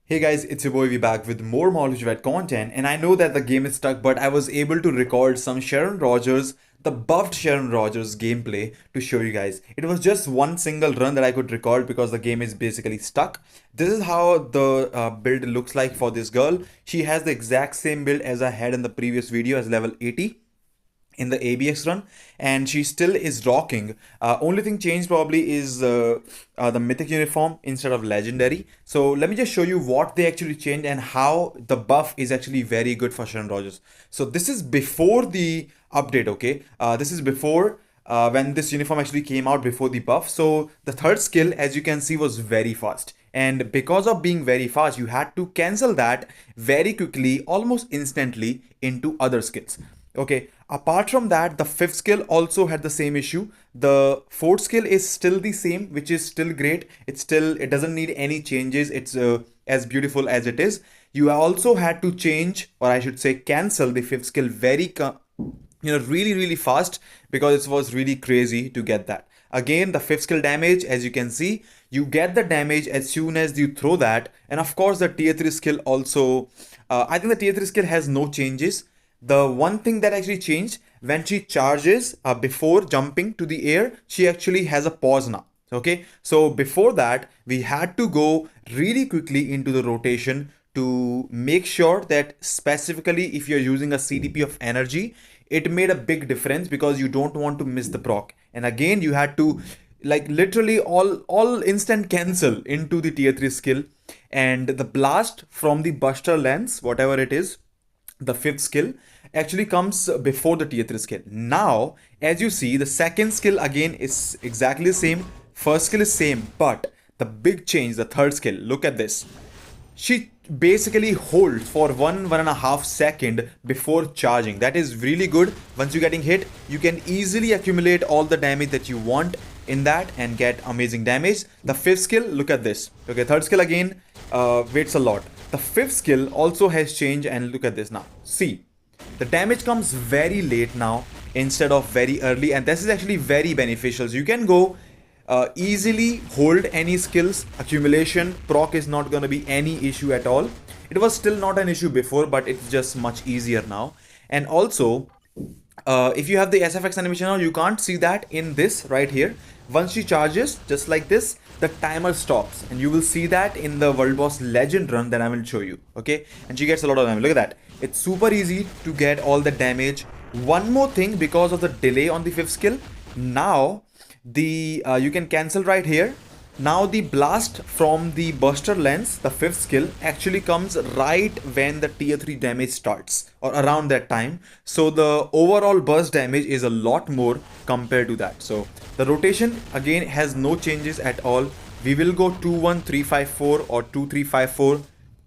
Hey guys, it's your boy V back with more Knowledge Vet content, and I know that the game is stuck, but I was able to record some Sharon Rogers, the buffed Sharon Rogers gameplay to show you guys. It was just one single run that I could record because the game is basically stuck. This is how the build looks like for this girl. She has the exact same build as I had in the previous video as level 80 in the ABX run, and she still is rocking. Only thing changed probably is the mythic uniform instead of legendary. So let me just show you what they actually changed and how the buff is actually very good for Sharon Rogers. So this is before the update, okay? This is before when this uniform actually came out before the buff. So the third skill, as you can see, was very fast. And because of being very fast, you had to cancel that very quickly, almost instantly into other skills. Okay, apart from that, the fifth skill also had the same issue. The fourth skill is still the same, which is still great. It doesn't need any changes. It's as beautiful as it is. You also had to change, or I should say cancel the fifth skill really fast, because it was really crazy to get that. Again, the fifth skill damage, as you can see, you get the damage as soon as you throw that. And of course the tier 3 skill also, I think the tier 3 skill has no changes. The one thing that actually changed, when she charges before jumping to the air, she actually has a pause now. Okay, so before that we had to go really quickly into the rotation to make sure that specifically if you're using a CDP of energy, it made a big difference because you don't want to miss the proc. And again, you had to like literally all instant cancel into the tier 3 skill, and the blast from the buster lens, whatever it is, the fifth skill, actually comes before the tier 3 skill. Now, as you see, the second skill again is exactly the same. First skill is same, but the big change, the third skill, look at this. She basically holds for 1.5 second before charging. That is really good. Once you're getting hit, you can easily accumulate all the damage that you want in that and get amazing damage. The fifth skill, look at this. Okay, third skill again waits a lot. The fifth skill also has changed, and look at this now. See, the damage comes very late now instead of very early, and this is actually very beneficial. So you can go easily hold any skills. Accumulation proc is not going to be any issue at all. It was still not an issue before, but it's just much easier now. And also, if you have the SFX animation now, you can't see that in this right here. Once she charges just like this, the timer stops, and you will see that in the world boss legend run that I will show you. Okay, and she gets a lot of damage. Look at that. It's super easy to get all the damage. One more thing, because of the delay on the fifth skill, now the you can cancel right here. Now the blast from the buster lens, the fifth skill, actually comes right when the tier 3 damage starts, or around that time. So the overall burst damage is a lot more compared to that. So the rotation again has no changes at all. We will go 2-1-3-5-4 or 2-3-5-4.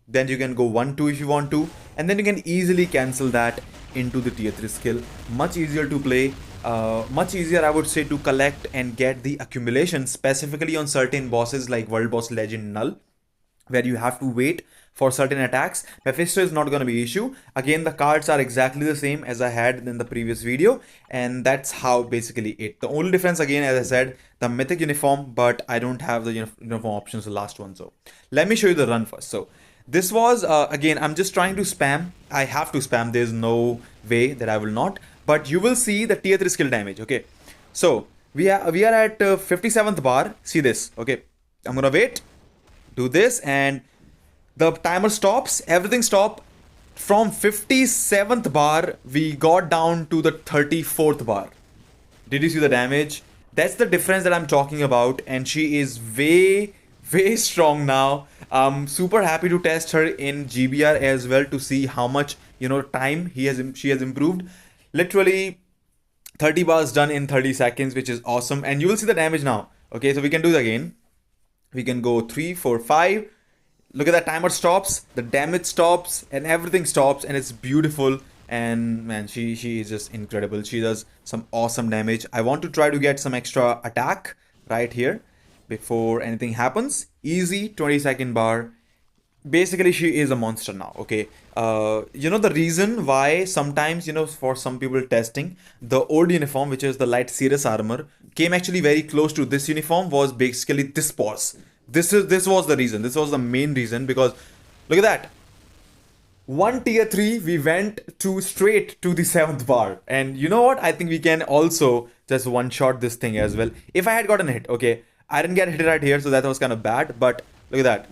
Then you can go 1-2 if you want to, and then you can easily cancel that into the tier 3 skill. Much easier to play. Much easier, I would say, to collect and get the accumulation, specifically on certain bosses like World Boss Legend Null, where you have to wait for certain attacks. Mephisto is not going to be issue. Again, the cards are exactly the same as I had in the previous video, and that's how basically it. The only difference, again, as I said, the mythic uniform, but I don't have the uniform options, the last one. So let me show you the run first. So this was again, I'm just trying to spam. I have to spam. There's no way that I will not. But you will see the tier 3 skill damage. Okay, so we are at 57th bar. See this. Okay, I'm gonna wait, do this, and the timer stops. Everything stop. From 57th bar, we got down to the 34th bar. Did you see the damage? That's the difference that I'm talking about, and she is way strong now. I'm super happy to test her in GBR as well to see how much time she has improved. Literally 30 bars done in 30 seconds, which is awesome. And you will see the damage now. Okay, so we can do it again. We can go 3, 4, 5. Look at that, timer stops, the damage stops, and everything stops, and it's beautiful. And man, she is just incredible. She does some awesome damage. I want to try to get some extra attack right here before anything happens. Easy 20-second bar. Basically, she is a monster now. Okay, the reason why sometimes, for some people testing the old uniform, which is the light Cirrus armor, came actually very close to this uniform, was basically this pause. This was the reason. This was the main reason, because Look at that. One tier 3, we went to straight to the 7th bar. And you know what? I think we can also just one shot this thing as well. If I had gotten a hit, okay. I didn't get hit right here, so that was kind of bad. But look at that.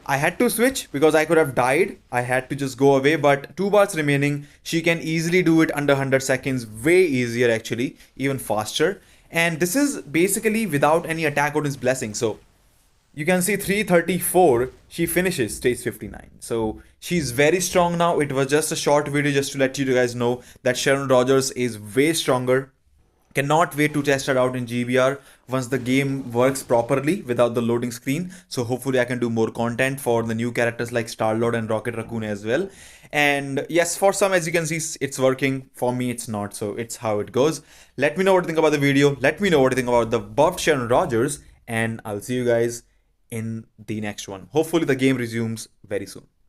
I had to switch because I could have died. I had to just go away, but 2 bars remaining. She can easily do it under 100 seconds. Way easier actually, even faster. And this is basically without any attack Odin's blessing. So you can see 334, she finishes stage 59. So she's very strong now. It was just a short video just to let you guys know that Sharon Rogers is way stronger. Cannot wait to test her out in GBR once the game works properly without the loading screen. So hopefully I can do more content for the new characters like Star-Lord and Rocket Raccoon as well. And yes, for some, as you can see, it's working. For me, it's not. So it's how it goes. Let me know what you think about the video. Let me know what you think about the buffed Sharon Rogers. And I'll see you guys in the next one. Hopefully the game resumes very soon.